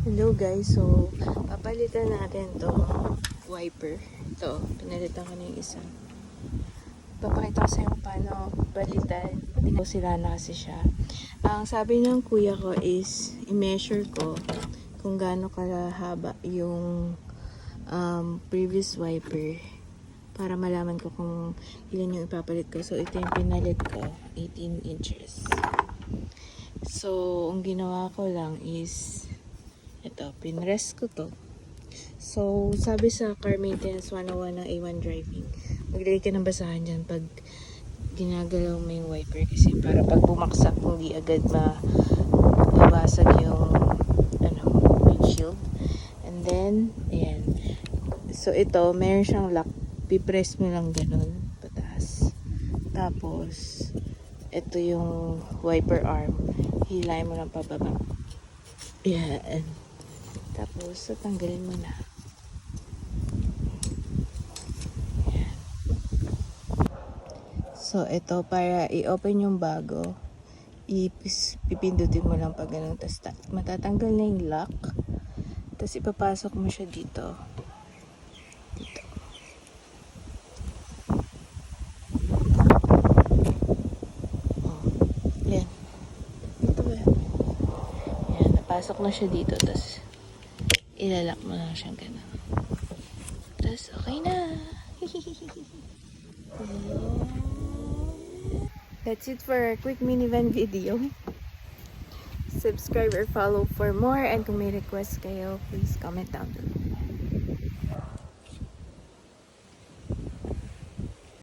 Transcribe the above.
Hello guys, so papalitan natin tong wiper. Ito, pinalitan ko na yung isa. Papakita ko sa inyo paano palitan. Tingnan ko sila na kasi siya. Ang sabi ng kuya ko is i-measure ko kung gaano kahaba yung previous wiper para malaman ko kung ilan yung ipapalit ko. So ito yung pinalit ko, 18 inches. So ang ginawa ko lang is ito, pinrest ko to. So, sabi sa Car Maintenance 101 ng A1 Driving, maglagay ka ng basahan dyan pag ginagalaw mo yung wiper kasi para pag bumaksak, hindi agad mabasag yung windshield. And then, ayan. So, ito, meron siyang lock. Pipress mo lang ganun, pataas. Tapos, ito yung wiper arm. Hilay mo lang pababa. Ayan. Tapos, tatanggalin mo na. Ayan. So, ito, para i-open yung bago, ipipindutin mo lang pag ganun. Tapos, matatanggal na yung lock. Tapos, ipapasok mo siya dito. Dito. Oh. Ayan. Dito ba? Ayan, napasok na siya dito. Tapos, ilalak mo lang siyang gano'n. Tapos, okay na. That's it for our quick minivan video. Subscribe or follow for more. And kung may request kayo, please comment down below.